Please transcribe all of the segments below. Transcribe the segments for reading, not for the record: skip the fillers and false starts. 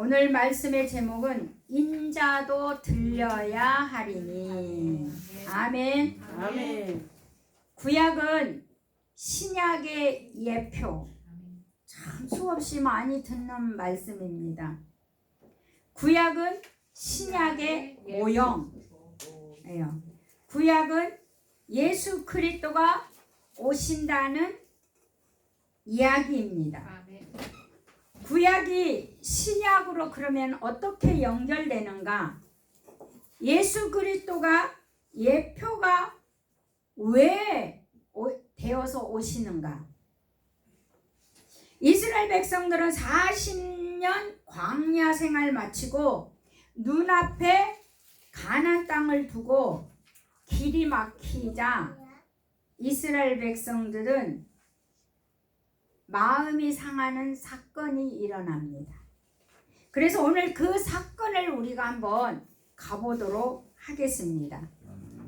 오늘 말씀의 제목은 인자도 들려야 하리니. 아멘. 아멘. 구약은 신약의 예표. 참 수없이 많이 듣는 말씀입니다. 구약은 신약의 모형이에요. 구약은 예수 그리스도가 오신다는 이야기입니다. 구약이 신약으로 그러면 어떻게 연결되는가? 예수 그리스도가 예표가 왜 되어서 오시는가? 이스라엘 백성들은 40년 광야 생활 마치고 눈앞에 가나안 땅을 두고 길이 막히자 이스라엘 백성들은 마음이 상하는 사건이 일어납니다. 그래서 오늘 그 사건을 우리가 한번 가보도록 하겠습니다.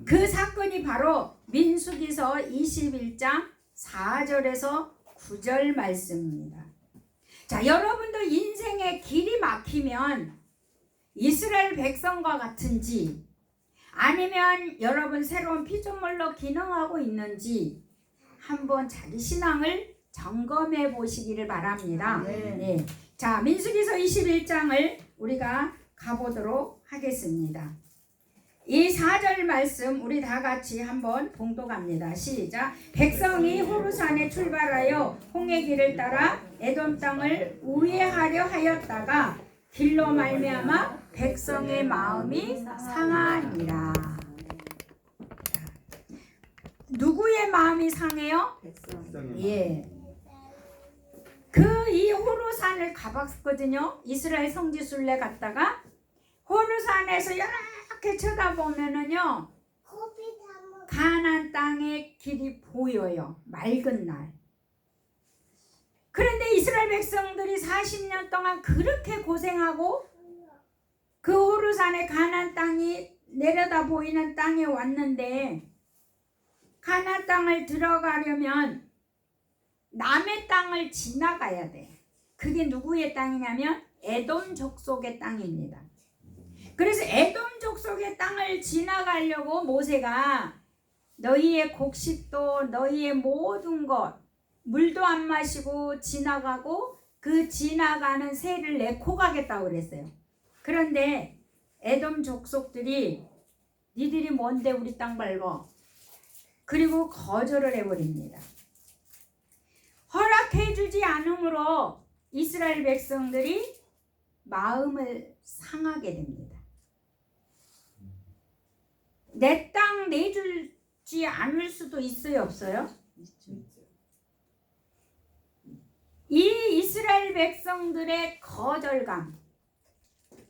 그 사건이 바로 민수기서 21장 4절에서 9절 말씀입니다. 자, 여러분도 인생의 길이 막히면 이스라엘 백성과 같은지 아니면 여러분 새로운 피조물로 기능하고 있는지 한번 자기 신앙을 점검해 보시기를 바랍니다. 네. 자, 민수기서 21장을 우리가 가보도록 하겠습니다. 이 4절 말씀 우리 다 같이 한번 봉독합니다. 시작. 백성이 호르산에 출발하여 홍해 길을 따라 에돔 땅을 우회하려 하였다가 길로 말미암아 백성의 마음이 상하니라. 누구의 마음이 상해요? 예. 이 호르산을 가봤거든요. 이스라엘 성지순례 갔다가 호르산에서 이렇게 쳐다보면은요, 가나안 땅의 길이 보여요. 맑은 날. 그런데 이스라엘 백성들이 40년 동안 그렇게 고생하고 그 호르산의 가나안 땅이 내려다 보이는 땅에 왔는데 가나안 땅을 들어가려면 남의 땅을 지나가야 돼. 그게 누구의 땅이냐면 에돔 족속의 땅입니다. 그래서 에돔 족속의 땅을 지나가려고 모세가 너희의 곡식도 너희의 모든 것 물도 안 마시고 지나가고 그 지나가는 새를 내고 가겠다고 그랬어요. 그런데 에돔 족속들이 니들이 뭔데 우리 땅 밟어? 그리고 거절을 해버립니다. 허락해주지 않으므로 이스라엘 백성들이 마음을 상하게 됩니다. 내 땅 내주지 않을 수도 있어요, 없어요? 이 이스라엘 백성들의 거절감,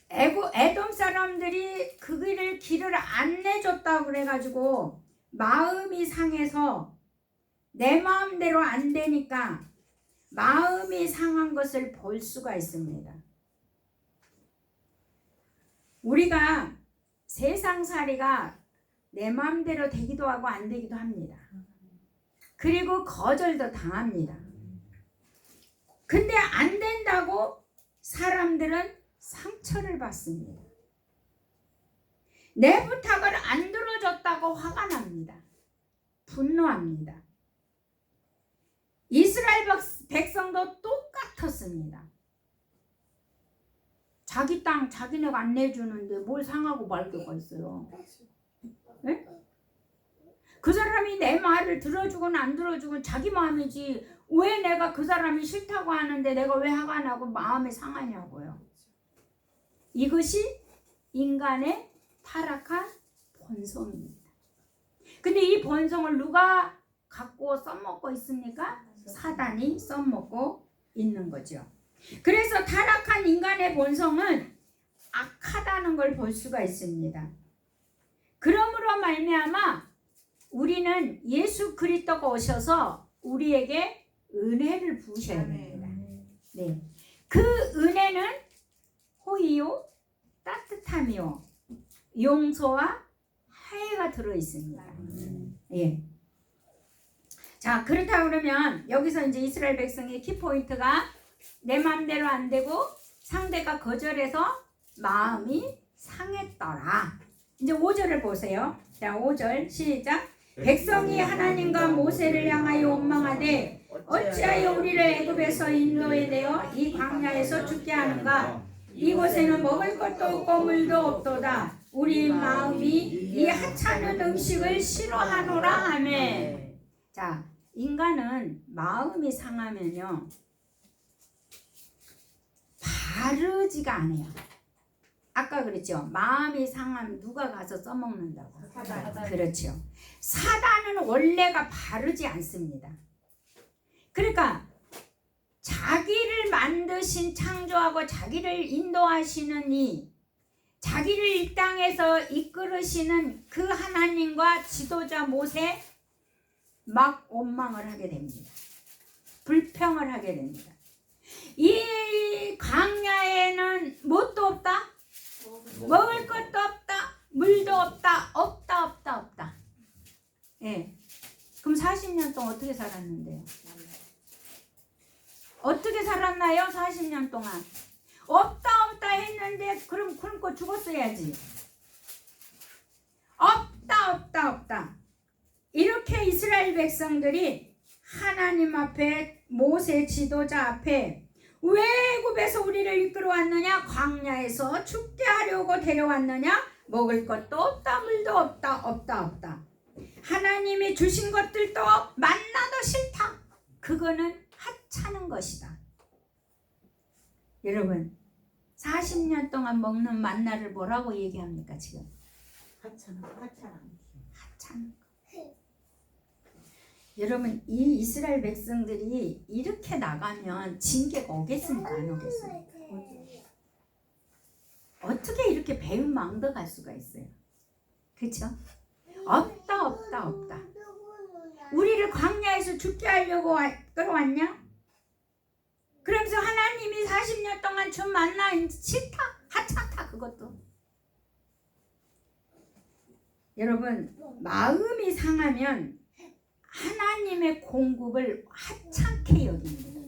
에돔 사람들이 그 길을 안 내줬다고 그래가지고 마음이 상해서 내 마음대로 안 되니까 마음이 상한 것을 볼 수가 있습니다. 우리가 세상살이가 내 마음대로 되기도 하고 안 되기도 합니다. 그리고 거절도 당합니다. 근데 안 된다고 사람들은 상처를 받습니다. 내 부탁을 안 들어줬다고 화가 납니다. 분노합니다. 이스라엘 백성도 똑같았습니다. 자기 땅 자기네가 안 내주는데 뭘 상하고 말 거가 있어요. 네? 그 사람이 내 말을 들어주건 안 들어주건 자기 마음이지 왜 내가 그 사람이 싫다고 하는데 내가 왜 화가 나고 마음이 상하냐고요. 이것이 인간의 타락한 본성입니다. 근데 이 본성을 누가 갖고 써먹고 있습니까? 사단이 써먹고 있는 거죠. 그래서 타락한 인간의 본성은 악하다는 걸 볼 수가 있습니다. 그러므로 말미암아 우리는 예수 그리스도가 오셔서 우리에게 은혜를 부으셔야 됩니다. 네. 그 은혜는 호의요, 따뜻함이요, 용서와 화해가 들어 있습니다. 예. 자, 그렇다 그러면 여기서 이제 이스라엘 백성의 키포인트가 내 마음대로 안 되고 상대가 거절해서 마음이 상했더라. 이제 5절을 보세요. 자, 5절 시작. 백성이 하나님과 모세를 향하여 원망하되 어찌하여 우리를 애굽에서 인도해내어 이 광야에서 죽게 하는가? 이곳에는 먹을 것도 없고 물도 없도다. 우리 마음이 이 하찮은 음식을 싫어하노라 하매. 자, 인간은 마음이 상하면요 바르지가 않아요. 아까 그랬죠. 마음이 상하면 누가 가서 써먹는다고. 사단. 그렇죠. 사단은 원래가 바르지 않습니다. 그러니까 자기를 만드신 창조하고 자기를 인도하시는 이 자기를 이 땅에서 이끌으시는 그 하나님과 지도자 모세 막 원망을 하게 됩니다. 불평을 하게 됩니다. 이 광야에는 뭣도 없다? 먹을 것도 없다. 물도 없다. 없다. 예. 그럼 40년 동안 어떻게 살았는데요? 어떻게 살았나요? 40년 동안 없다 했는데 그럼 굶고 죽었어야지. 없다. 이렇게 이스라엘 백성들이 하나님 앞에 모세 지도자 앞에 왜 애굽에서 우리를 이끌어왔느냐? 광야에서 죽게 하려고 데려왔느냐? 먹을 것도 없다. 물도 없다. 하나님이 주신 것들도 만나도 싫다. 그거는 하찮은 것이다. 여러분 40년 동안 먹는 만나를 뭐라고 얘기합니까 지금? 하찮은 거. 여러분 이 이스라엘 백성들이 이렇게 나가면 징계가 오겠습니까? 안 오겠습니까? 어떻게 이렇게 배은망덕할 수가 있어요? 그렇죠? 없다. 우리를 광야에서 죽게 하려고 끌어왔냐? 그러면서 하나님이 40년 동안 준 만나 싫다? 하찮다 그것도. 여러분 마음이 상하면 하나님의 공급을 하찮게 여깁니다.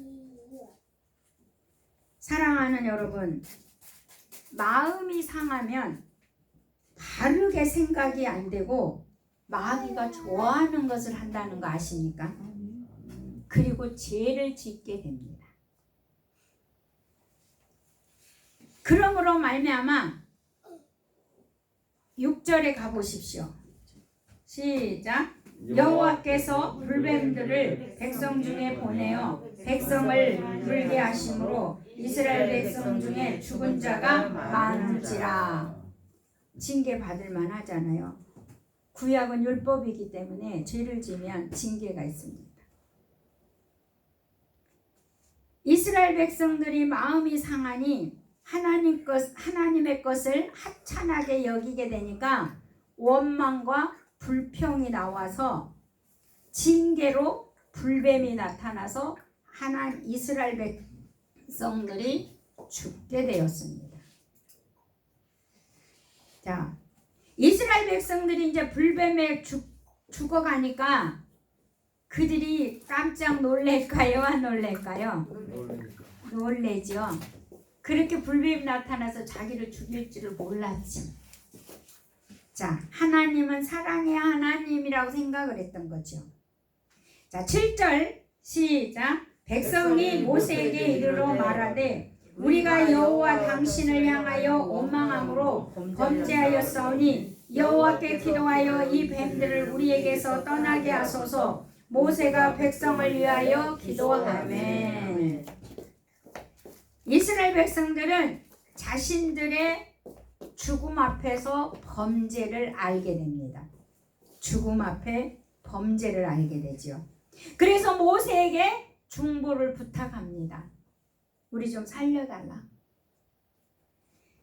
사랑하는 여러분, 마음이 상하면 바르게 생각이 안 되고 마귀가 좋아하는 것을 한다는 거 아십니까? 그리고 죄를 짓게 됩니다. 그러므로 말미암아 6절에 가보십시오. 시작. 여호와께서 불뱀들을 백성 중에 보내어 백성을 불게 하심으로 이스라엘 백성 중에 죽은 자가 많은지라. 징계 받을 만하잖아요. 구약은 율법이기 때문에 죄를 지면 징계가 있습니다. 이스라엘 백성들이 마음이 상하니 하나님의 것을 하찮게 여기게 되니까 원망과 불평이 나와서 징계로 불뱀이 나타나서 이스라엘 백성들이 죽게 되었습니다. 자, 이스라엘 백성들이 이제 불뱀에 죽어가니까 그들이 깜짝 놀랄까요? 안 놀랄까요? 놀래죠. 그렇게 불뱀이 나타나서 자기를 죽일 줄을 몰랐지. 자, 하나님은 사랑의 하나님이라고 생각을 했던 거죠. 자, 7절 시작. 백성이 모세에게 이르러 말하되 우리가 여호와 당신을 향하여 원망함으로 범죄하였사오니 여호와께 기도하여 이 뱀들을 우리에게서 떠나게 하소서. 모세가 백성을 위하여 기도하매. 이스라엘 백성들은 자신들의 죽음 앞에서 범죄를 알게 됩니다. 죽음 앞에 범죄를 알게 되죠. 그래서 모세에게 중보를 부탁합니다. 우리 좀 살려달라.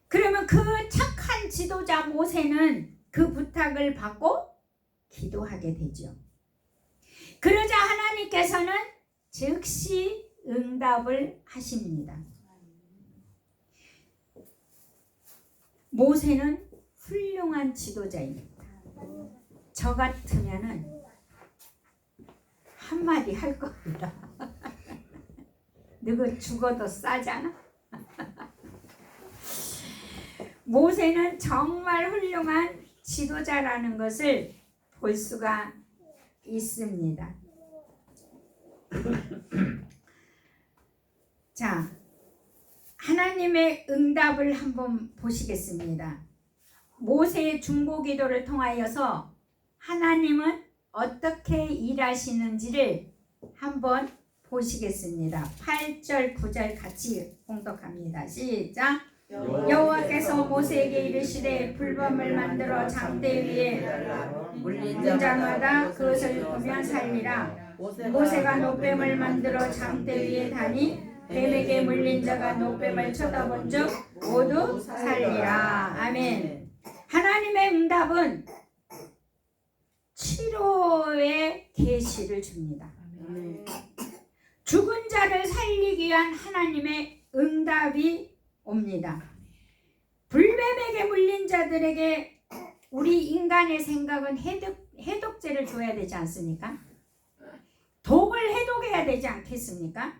그러면 그 착한 지도자 모세는 그 부탁을 받고 기도하게 되죠. 그러자 하나님께서는 즉시 응답을 하십니다. 모세는 훌륭한 지도자입니다. 저 같으면은 한마디 할 겁니다. 너가 죽어도 싸잖아. 모세는 정말 훌륭한 지도자라는 것을 볼 수가 있습니다. 자, 하나님의 응답을 한번 보시겠습니다. 모세의 중보기도를 통하여서 하나님은 어떻게 일하시는지를 한번 보시겠습니다. 8절, 9절 같이 봉독합니다. 시작. 여호와께서 모세에게 이르시되 불뱀을 만들어 장대 위에 물린 자마다 그것을 보면 살리라. 모세가 노뱀을 만들어 장대 위에 다니 뱀에게 물린 자가 노뱀을 쳐다본 즉 모두 살리라. 아멘. 하나님의 응답은 치료의 계시를 줍니다. 죽은 자를 살리기 위한 하나님의 응답이 옵니다. 불뱀에게 물린 자들에게 우리 인간의 생각은 해독제를 줘야 되지 않습니까? 독을 해독해야 되지 않겠습니까?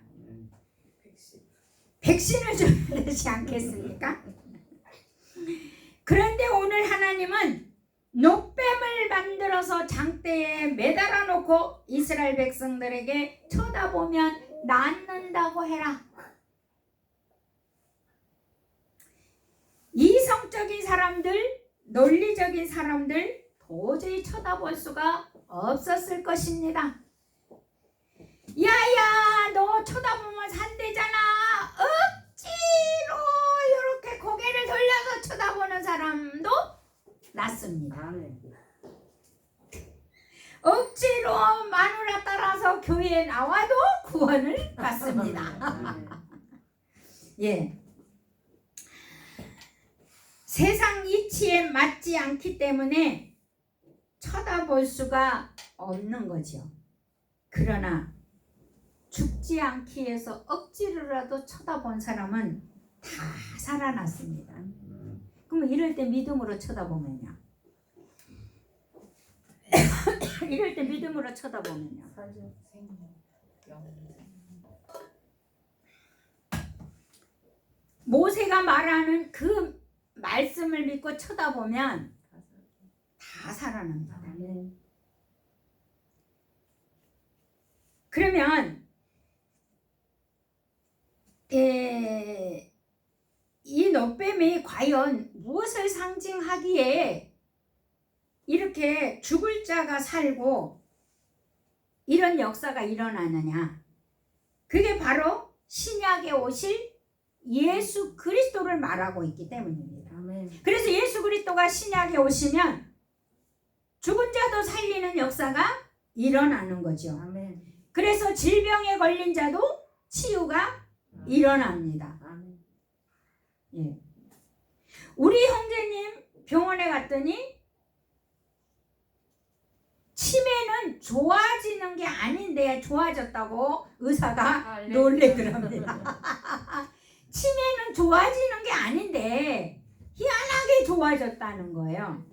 백신을 줘야 되지 않겠습니까? 그런데 오늘 하나님은 노뱀을 만들어서 장대에 매달아 놓고 이스라엘 백성들에게 쳐다보면 낫는다고 해라. 이성적인 사람들, 논리적인 사람들 도저히 쳐다볼 수가 없었을 것입니다. 야야, 너 쳐다보면 산대잖아. 억지로 이렇게 고개를 돌려서 쳐다보는 사람도 낫습니다. 억지로 마누라 따라서 교회에 나와도 구원을 받습니다. 예. 세상 이치에 맞지 않기 때문에 쳐다볼 수가 없는 거죠. 그러나 죽지 않기 위해서 억지로라도 쳐다본 사람은 다 살아났습니다. 그럼 이럴 때 믿음으로 쳐다보면요. 이럴 때 믿음으로 쳐다보면요. 모세가 말하는 그 말씀을 믿고 쳐다보면 다 살아납니다. 그러면 이 노뱀이 과연 무엇을 상징하기에 이렇게 죽을 자가 살고 이런 역사가 일어나느냐? 그게 바로 신약에 오실 예수 그리스도를 말하고 있기 때문입니다. 그래서 예수 그리스도가 신약에 오시면 죽은 자도 살리는 역사가 일어나는 거죠. 그래서 질병에 걸린 자도 치유가 일어납니다. 예. 우리 형제님 병원에 갔더니 치매는 좋아지는 게 아닌데 좋아졌다고 의사가 놀래더랍니다. 치매는 좋아지는 게 아닌데 희한하게 좋아졌다는 거예요.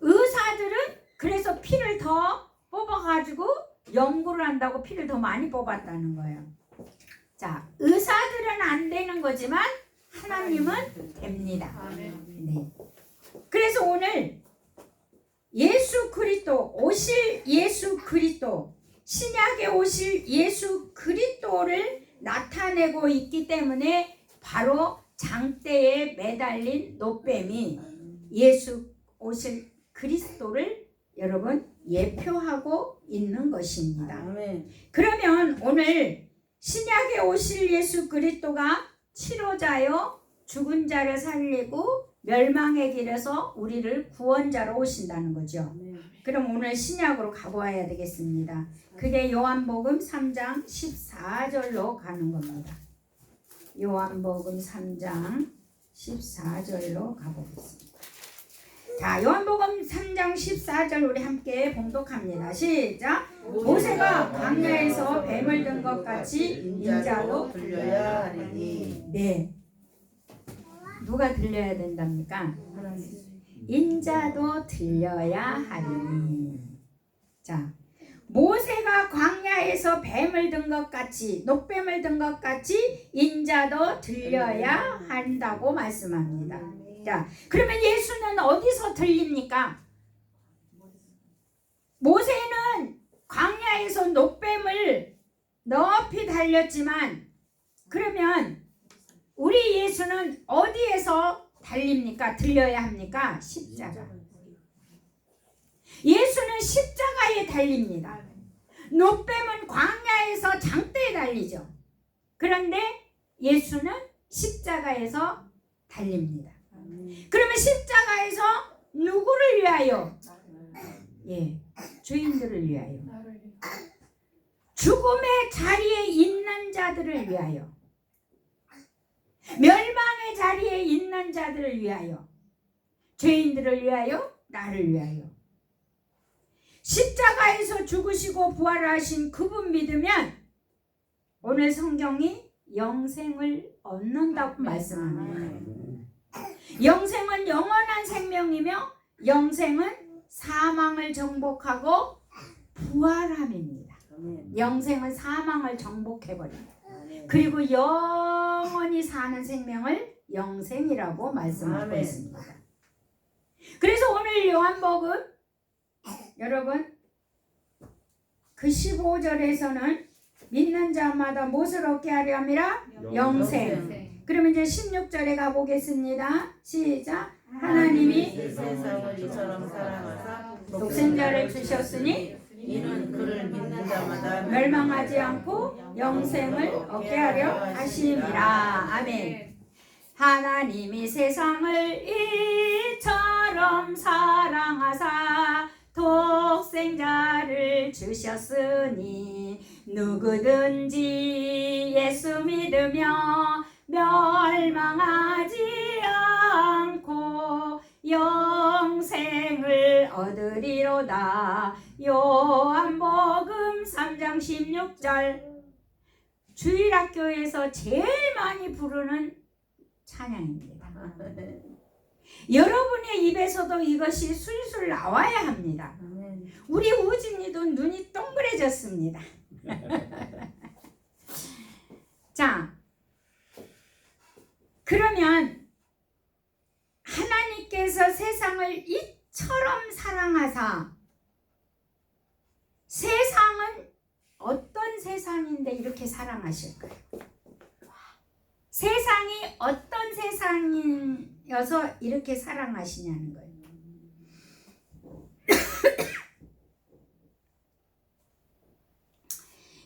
의사들은 그래서 피를 더 뽑아가지고 연구를 한다고 피를 더 많이 뽑았다는 거예요. 자, 의사들은 안 되는 거지만 하나님은 됩니다. 네. 그래서 오늘 예수 그리스도, 오실 예수 그리스도, 신약에 오실 예수 그리스도를 나타내고 있기 때문에 바로 장대에 매달린 노뱀이 예수 오실 그리스도를 여러분 예표하고 있는 것입니다. 그러면 오늘 신약에 오실 예수 그리스도가 치료자요 죽은 자를 살리고 멸망의 길에서 우리를 구원자로 오신다는 거죠. 그럼 오늘 신약으로 가보아야 되겠습니다. 그게 요한복음 3장 14절로 가는 겁니다. 요한복음 3장 14절로 가보겠습니다. 자, 요한복음 3장 14절 우리 함께 봉독합니다. 시작. 모세가 광야에서 뱀을 든 것 같이 인자도 들려야 하리니. 네. 누가 들려야 된답니까? 인자도 들려야 하리니. 자, 모세가 광야에서 뱀을 든 것 같이, 녹뱀을 든 것 같이 인자도 들려야 한다고 말씀합니다. 자, 그러면 예수는 어디서 들립니까? 모세는 광야에서 놋뱀을 높이 달렸지만, 그러면 우리 예수는 어디에서 달립니까? 들려야 합니까? 십자가. 예수는 십자가에 달립니다. 놋뱀은 광야에서 장대에 달리죠. 그런데 예수는 십자가에서 달립니다. 그러면 십자가에서 누구를 위하여? 예, 주인들을 위하여. 죽음의 자리에 있는 자들을 위하여. 멸망의 자리에 있는 자들을 위하여. 죄인들을 위하여, 나를 위하여. 십자가에서 죽으시고 부활하신 그분 믿으면 오늘 성경이 영생을 얻는다고 말씀합니다. 영생은 영원한 생명이며 영생은 사망을 정복하고 부활함입니다. 영생은 사망을 정복해버립니다. 그리고 영원히 사는 생명을 영생이라고 말씀하고 있습니다. 그래서 오늘 요한복음 여러분 그 15절에서는 믿는 자마다 무엇을 얻게 하려 함이라? 영생. 그러면 이제 16절에 가보겠습니다. 시작. 하나님이 세상을 이처럼 사랑하사 독생자를 주셨으니 이는 그를 믿는 자마다 멸망하지 않고 영생을 얻게 하려 하심이라. 아멘. 하나님이 세상을 이처럼 사랑하사 독생자를 주셨으니 누구든지 예수 믿으며 멸망하지 않고 영생을 얻으리로다. 요한복음 3장 16절. 주일학교에서 제일 많이 부르는 찬양입니다. 여러분의 입에서도 이것이 술술 나와야 합니다. 우리 우진이도 눈이 동그래졌습니다. 자, 그러면 하나님께서 세상을 이처럼 사랑하사, 세상은 어떤 세상인데 이렇게 사랑하실까요? 세상이 어떤 세상이어서 이렇게 사랑하시냐는 거예요.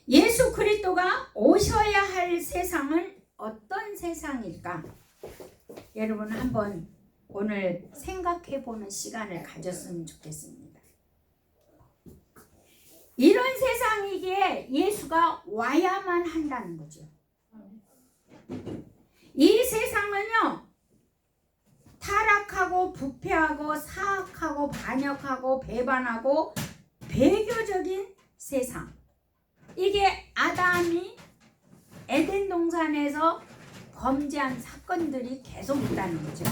예수 그리스도가 오셔야 할 세상은 어떤 세상일까? 여러분 한번 오늘 생각해 보는 시간을 가졌으면 좋겠습니다. 이런 세상이기에 예수가 와야만 한다는 거죠. 이 세상은요, 타락하고 부패하고 사악하고 반역하고 배반하고 배교적인 세상. 이게 아담이 에덴 동산에서 범죄한 사건들이 계속 있다는 거죠.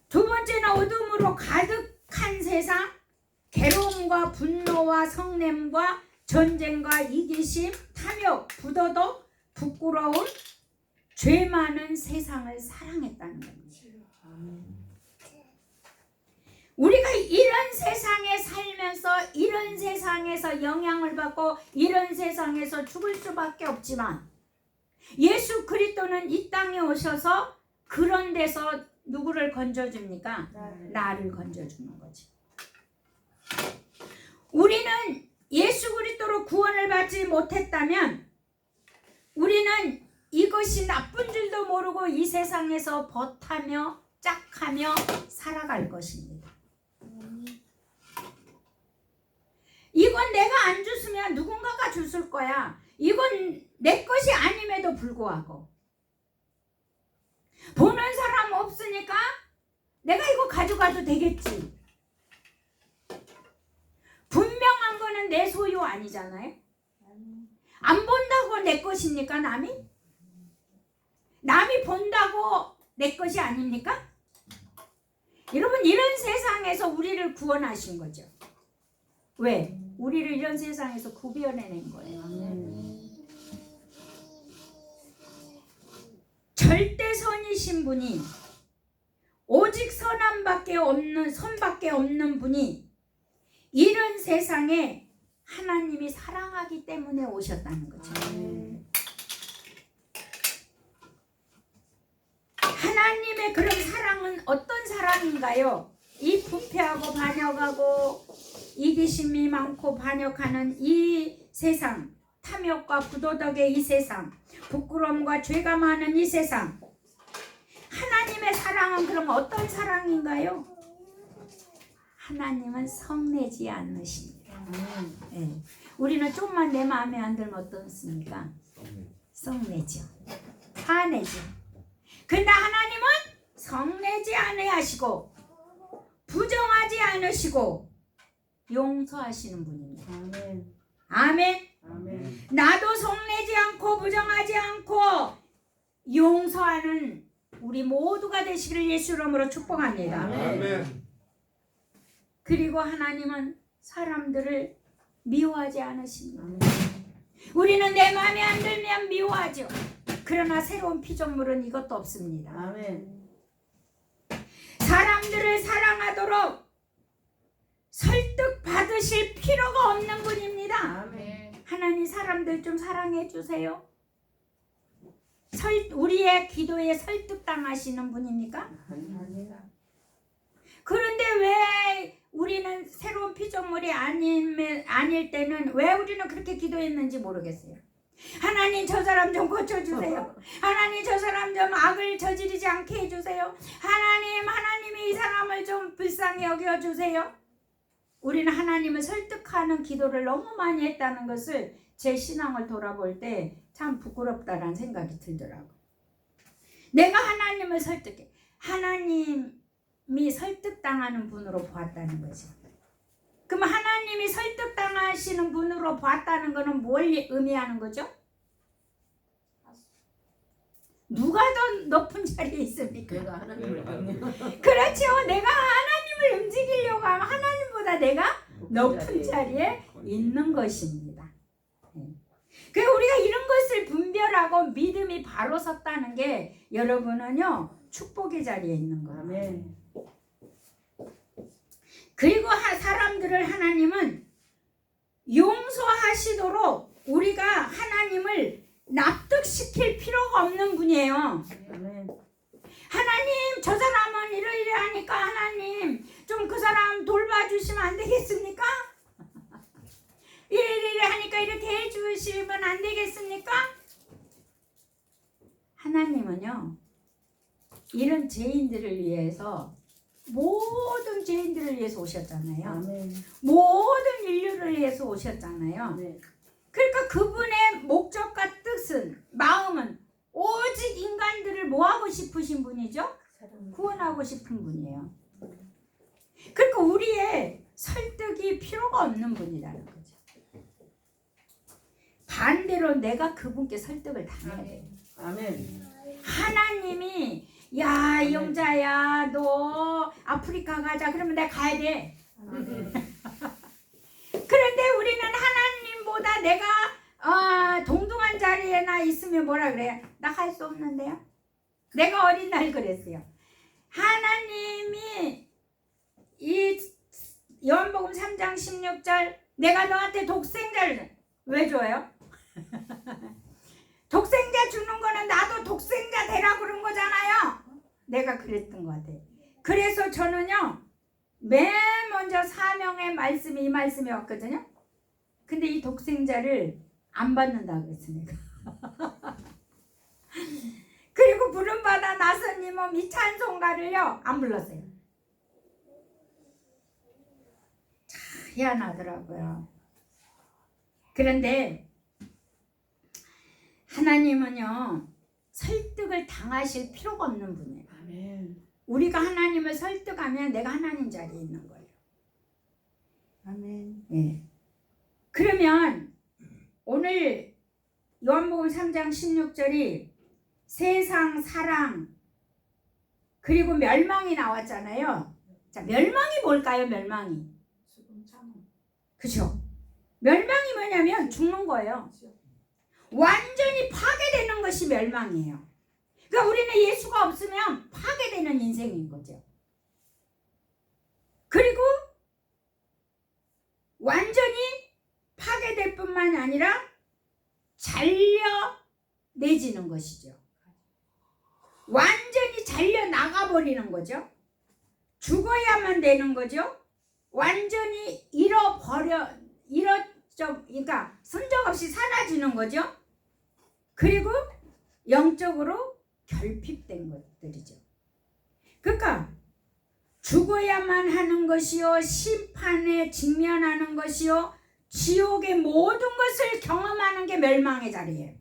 두 번째는 어둠으로 가득한 세상, 괴로움과 분노와 성냄과 전쟁과 이기심, 탐욕, 부도덕, 부끄러움, 죄 많은 세상을 사랑했다는 겁니다. 우리가 이런 세상에 살면서 이런 세상에서 영향을 받고 이런 세상에서 죽을 수밖에 없지만 예수 그리스도는 이 땅에 오셔서 그런 데서 누구를 건져줍니까? 나를 건져주는 거지. 우리는 예수 그리스도로 구원을 받지 못했다면 우리는 이것이 나쁜 줄도 모르고 이 세상에서 벗하며 짝하며 살아갈 것입니다. 이건 내가 안 줬으면 누군가가 줬을 거야. 이건 내 것이 아님에도 불구하고 보는 사람 없으니까 내가 이거 가져가도 되겠지. 분명한 거는 내 소유 아니잖아요. 안 본다고 내 것입니까? 남이 본다고 내 것이 아닙니까? 여러분, 이런 세상에서 우리를 구원하신 거죠. 왜? 우리를 이런 세상에서 구별해낸 거예요. 절대선이 선이신 분이 오직 선함밖에 없는 선밖에 없는 분이 이런 세상에 하나님이 사랑하기 때문에 오셨다는 거죠. 하나님의 그런 사랑은 어떤 사랑인가요? 이 부패하고 반역하고 이기심이 많고 반역하는 이 세상, 탐욕과 부도덕의 이 세상, 부끄러움과 죄가 많은 이 세상, 하나님의 사랑은 그럼 어떤 사랑인가요? 하나님은 성내지 않으십니다. 네. 우리는 좀만 내 마음에 안 들면 어떻습니까? 성내죠. 화내죠. 근데 하나님은 성내지 않으시고 부정하지 않으시고 용서하시는 분입니다. 아멘. 아멘. 아멘. 나도 성내지 않고 부정하지 않고 용서하는 우리 모두가 되시기를 예수 이름으로 축복합니다. 아멘. 그리고 하나님은 사람들을 미워하지 않으십니다. 아멘. 우리는 내 마음에 안 들면 미워하죠. 그러나 새로운 피조물은 이것도 없습니다. 아멘. 사람들을 사랑하도록 설득 받으실 필요가 없는 분입니다. 아멘. 하나님 사람들 좀 사랑해 주세요. 우리의 기도에 설득당하시는 분입니까? 아닙니다. 그런데 왜 우리는 새로운 피조물이 아닐 때는 왜 우리는 그렇게 기도했는지 모르겠어요. 하나님 저 사람 좀 고쳐주세요. 하나님 저 사람 좀 악을 저지르지 않게 해주세요. 하나님이 이 사람을 좀 불쌍히 여겨주세요. 우리는 하나님을 설득하는 기도를 너무 많이 했다는 것을 제 신앙을 돌아볼 때 참 부끄럽다라는 생각이 들더라고요. 내가 하나님을 설득해. 하나님이 설득당하는 분으로 보았다는 거죠. 그럼 하나님이 설득당하시는 분으로 봤다는 것은 뭘 의미하는 거죠? 누가 더 높은 자리에 있습니까? 내가 하나님을 믿는 그렇죠. 내가 하나님을 움직이려고 하면 하나님보다 내가 높은 자리에 있는 것입니다. 그 우리가 이런 것을 분별하고 믿음이 바로 섰다는 게 여러분은요 축복의 자리에 있는 거예요. 아멘. 그리고 사람들을 하나님은 용서하시도록 우리가 하나님을 납득시킬 필요가 없는 분이에요. 아멘. 하나님 저 사람은 이러이러 하니까 하나님 좀 그 사람 돌봐주시면 안 되겠습니까? 이러이러 하니까 이렇게 해주시면 안 되겠습니까? 하나님은요 이런 죄인들을 위해서 모든 죄인들을 위해서 오셨잖아요. 아멘. 모든 인류를 위해서 오셨잖아요. 네. 그러니까 그분의 목적과 뜻은 마음은 오직 인간들을 뭐 하고 싶으신 분이죠? 구원하고 싶은 분이에요. 그러니까 우리의 설득이 필요가 없는 분이라는 거죠. 반대로 내가 그분께 설득을 당해야 돼요. 아멘. 하나님이 야 영자야 너 아프리카 가자 그러면 내가 가야 돼. 아멘. 그런데 우리는 하나님보다 내가 동등한 자리에나 있으면 뭐라 그래요? 나 갈 수 없는데요. 내가 어린 날 그랬어요. 하나님이 이 요한복음 3장 16절 내가 너한테 독생자를 왜 줘요? 독생자 주는 거는 나도 독생자 되라 그런 거잖아요. 내가 그랬던 것 같아요. 그래서 저는요 맨 먼저 사명의 말씀이 이 말씀이 왔거든요. 근데 이 독생자를 안 받는다 그랬습니다. 그리고 부름받아 나서님은 이 찬송가를요 안 불렀어요. 참 희한하더라고요. 그런데 하나님은요 설득을 당하실 필요가 없는 분이에요. 아멘. 우리가 하나님을 설득하면 내가 하나님 자리에 있는 거예요. 아멘. 예. 그러면 오늘 요한복음 3장 16절이 세상 사랑 그리고 멸망이 나왔잖아요. 자, 멸망이 뭘까요? 멸망이. 그죠? 멸망이 뭐냐면 죽는 거예요. 완전히 파괴되는 것이 멸망이에요. 그러니까 우리는 예수가 없으면 파괴되는 인생인 거죠. 그리고 완전히 파괴될 뿐만 아니라 잘려내지는 것이죠. 완전히 잘려나가버리는 거죠. 죽어야만 되는 거죠. 완전히 그러니까 순적 없이 사라지는 거죠. 그리고 영적으로 결핍된 것들이죠. 그러니까 죽어야만 하는 것이요, 심판에 직면하는 것이요, 지옥의 모든 것을 경험하는 게 멸망의 자리예요.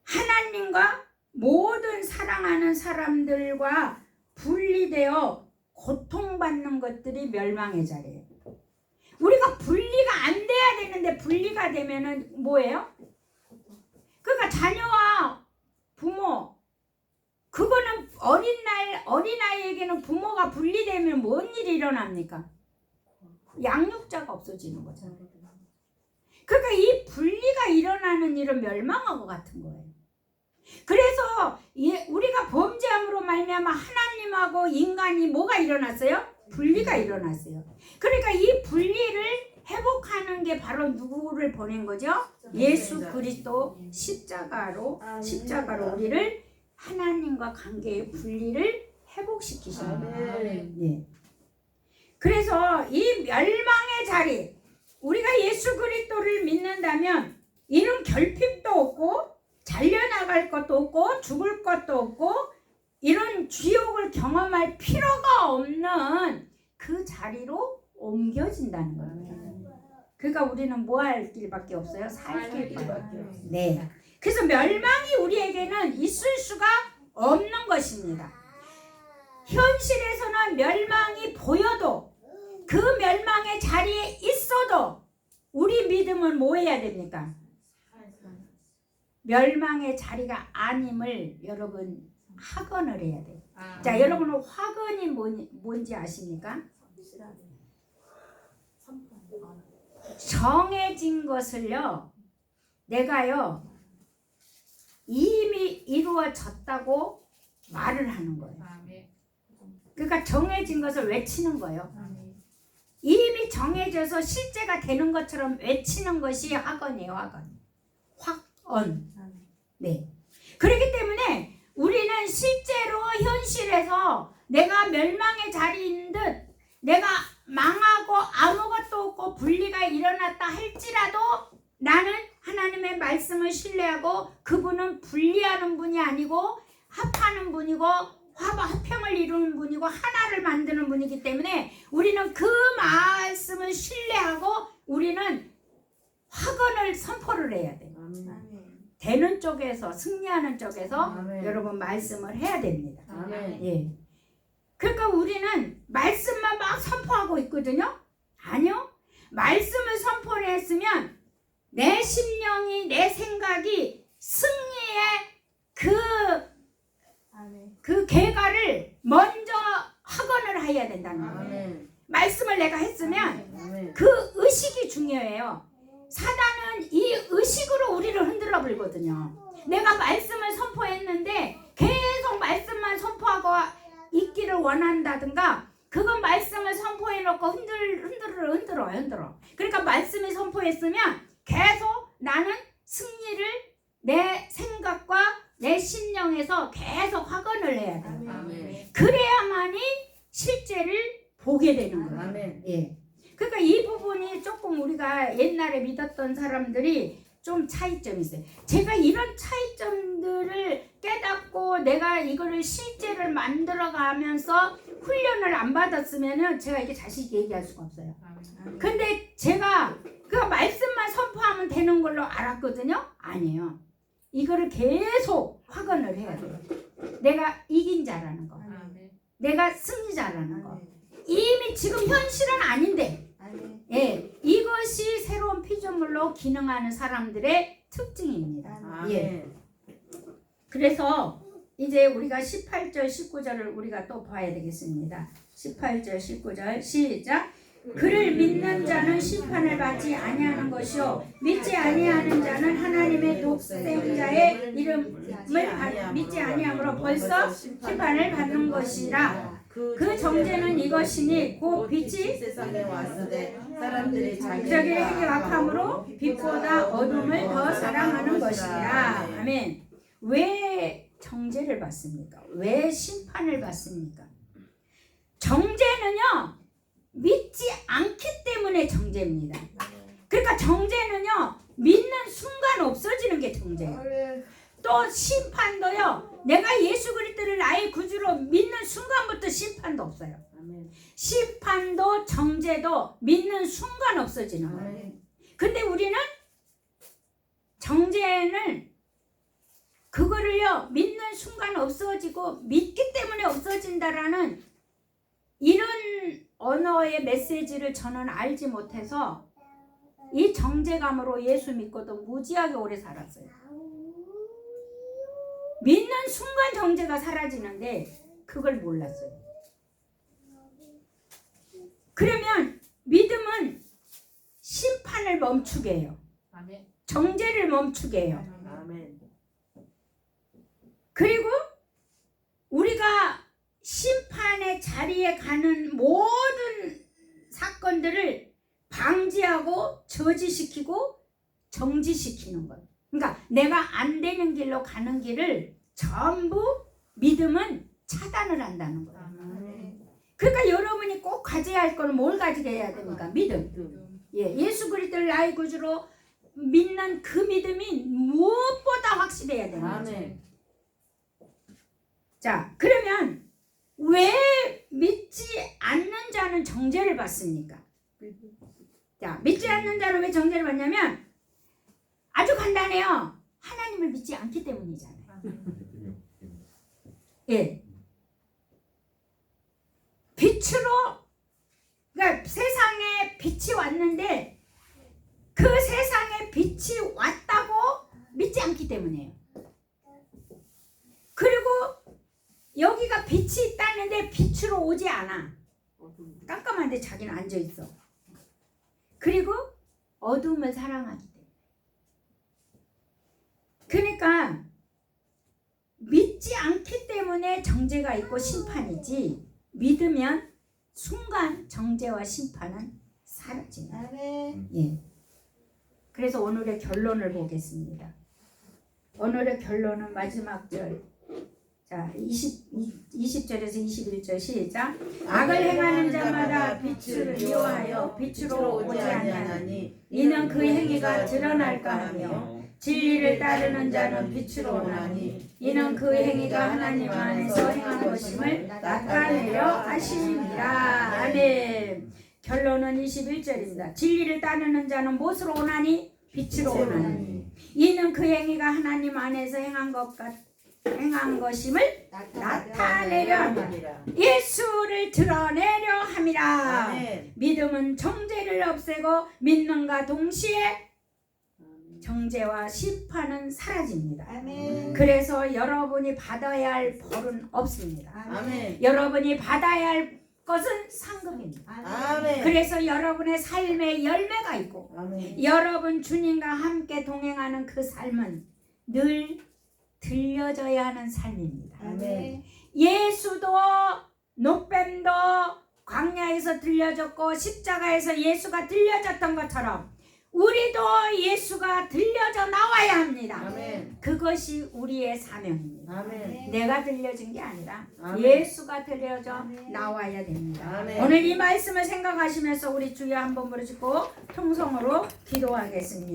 하나님과 모든 사랑하는 사람들과 분리되어 고통받는 것들이 멸망의 자리예요. 우리가 분리가 안 돼야 되는데 분리가 되면은 뭐예요? 그러니까 자녀와 부모, 그거는 어린아이에게는 부모가 분리되면 뭔 일이 일어납니까? 양육자가 없어지는 거잖아요. 그러니까 이 분리가 일어나는 일은 멸망하고 같은 거예요. 그래서 우리가 범죄함으로 말미암아 하나님하고 인간이 뭐가 일어났어요? 분리가 일어났어요. 그러니까 이 분리를 회복하는 게 바로 누구를 보낸 거죠? 예수 그리스도 십자가로 우리를 하나님과 관계의 분리를 회복시키신 거예요. 네. 그래서 이 멸망의 자리, 우리가 예수 그리스도를 믿는다면 이런 결핍도 없고 잘려나갈 것도 없고 죽을 것도 없고 이런 지옥을 경험할 필요가 없는 그 자리로 옮겨진다는 겁니다. 그러니까 우리는 뭐 할 길밖에 없어요? 살 길밖에 없어요. 네. 그래서 멸망이 우리에게는 있을 수가 없는 것입니다. 현실에서는 멸망이 보여도 그 멸망의 자리에 있어도 우리 믿음은 뭐 해야 됩니까? 멸망의 자리가 아님을 여러분 확언을 해야 돼요. 자, 여러분은 확언이 뭔지 아십니까? 정해진 것을요, 내가요 이미 이루어졌다고 말을 하는 거예요. 그러니까 정해진 것을 외치는 거예요. 이미 정해져서 실제가 되는 것처럼 외치는 것이 확언이에요. 확언. 네. 그렇기 때문에 우리는 실제로 현실에서 내가 멸망의 자리인 듯 내가 망하고 아무것도 없고 분리가 일어났다 할지라도 나는 하나님의 말씀을 신뢰하고 그분은 분리하는 분이 아니고 합하는 분이고 화평을 이루는 분이고 하나를 만드는 분이기 때문에 우리는 그 말씀을 신뢰하고 우리는 확언을 선포를 해야 돼요. 되는 쪽에서 승리하는 쪽에서 아멘. 여러분 말씀을 해야 됩니다. 아멘. 예. 그러니까 우리는 말씀만 막 선포하고 있거든요. 아니요. 말씀을 선포를 했으면 내 심령이 내 생각이 승리의 그 결과를 먼저 확언을 해야 된다는 거예요. 아멘. 말씀을 내가 했으면 아멘. 그 의식이 중요해요. 사단은 이 의식으로 우리를 흔들어 버리거든요. 내가 말씀을 선포했는데 계속 말씀만 선포하고 있기를 원한다든가 그건 말씀을 선포해놓고 흔들어. 그러니까 말씀을 선포했으면 계속 나는 승리를 내 생각과 내 심령에서 계속 확언을 해야 돼요. 아멘. 그래야만이 실제를 보게 되는 거예요. 아멘. 예. 그러니까 이 부분이 조금 우리가 옛날에 믿었던 사람들이 좀 차이점이 있어요. 제가 이런 차이점들을 깨닫고 내가 이거를 실제를 만들어가면서 훈련을 안 받았으면은 제가 이게 자신 있게 얘기할 수가 없어요. 근데 제가 그 말씀만 선포하면 되는 걸로 알았거든요. 아니에요. 이거를 계속 확언을 해야 돼요. 내가 이긴 자라는 거, 내가 승리자라는 거. 이미 지금 현실은 아닌데 예, 이것이 새로운 피조물로 기능하는 사람들의 특징입니다. 예. 그래서 이제 우리가 18절 19절을 우리가 또 봐야 되겠습니다. 18절 19절 시작. 그를 믿는 자는 심판을 받지 아니하는 것이요 믿지 아니하는 자는 하나님 하나님의 독생자의 이름을 믿지 아니함으로 벌써 심판을 받는 것이라. 그 정죄는 이것이니 곧 빛이 세상에 왔을 때 사람들이 자기의 행위 악함으로 빛보다 어둠을 더 사랑하는 것이라. 아멘. 왜 정죄를 받습니까? 왜 심판을 받습니까? 정죄는요, 믿지 않기 때문에 정죄입니다. 그러니까 정죄는요, 믿는 순간 없어지는 게 정죄예요. 또 심판도요, 내가 예수 그리스도를 나의 구주로 믿는 순간부터 심판도 없어요. 심판도 정죄도 믿는 순간 없어지는 거예요. 근데 우리는 정죄는 그거를요, 믿는 순간 없어지고 믿기 때문에 없어진다라는 이런 언어의 메시지를 저는 알지 못해서 이 정죄감으로 예수 믿고도 무지하게 오래 살았어요. 믿는 순간 정죄가 사라지는데 그걸 몰랐어요. 그러면 믿음은 심판을 멈추게 해요. 정죄를 멈추게 해요. 그리고 우리가 심판의 자리에 가는 모든 사건들을 방지하고 저지시키고 정지시키는 거예요. 그러니까 내가 안 되는 길로 가는 길을 전부 믿음은 차단을 한다는 거예요. 그러니까 여러분이 꼭 가져야 할 거는 뭘 가지게 해야 됩니까? 믿음. 예수 그리스도를 나의 구주로 믿는 그 믿음이 무엇보다 확실해야 되는 거죠. 자, 그러면 왜 믿지 않는 자는 정죄를 받습니까? 자, 믿지 않는 자는 왜 정죄를 받냐면 아주 간단해요. 하나님을 믿지 않기 때문이잖아요. 예. 빛으로, 그러니까 세상에 빛이 왔는데 그 세상에 빛이 왔다고 믿지 않기 때문이에요. 그리고 여기가 빛이 있다는데 빛으로 오지 않아. 깜깜한데 자기는 앉아있어. 그리고 어둠을 사랑하기 때문에. 그러니까 믿지 않기 때문에 정죄가 있고 심판이지, 믿으면 순간 정죄와 심판은 사라집니다. 예. 그래서 오늘의 결론을 보겠습니다. 오늘의 결론은 마지막 절. 자, 20절에서 21절 시작. 악을 행하는 자마다 빛을 미워하여 빛으로 오지 아니하나니 이는 그 행위가 드러날까 하며 진리를 따르는 자는 빛으로 오나니 이는 그 행위가 하나님 안에서 행한 것임을 나타내려 하심이라. 아멘. 결론은 21절입니다. 진리를 따르는 자는 무엇으로 오나니? 빛으로 오나니 이는 그 행위가 하나님 안에서 행한 것임을 나타내려 함이라. 예수를 드러내려 함이라. 믿음은 정죄를 없애고 믿는가 동시에 정죄와 심판은 사라집니다. 그래서 여러분이 받아야 할 벌은 없습니다. 여러분이 받아야 할 것은 상급입니다. 그래서 여러분의 삶에 열매가 있고 여러분 주님과 함께 동행하는 그 삶은 늘 들려져야 하는 삶입니다. 예수도 노뱀도 광야에서 들려졌고 십자가에서 예수가 들려졌던 것처럼 우리도 예수가 들려져 나와야 합니다. 그것이 우리의 사명입니다. 내가 들려진 게 아니라 예수가 들려져 나와야 됩니다. 오늘 이 말씀을 생각하시면서 우리 주여 한번 부르시고 통성으로 기도하겠습니다.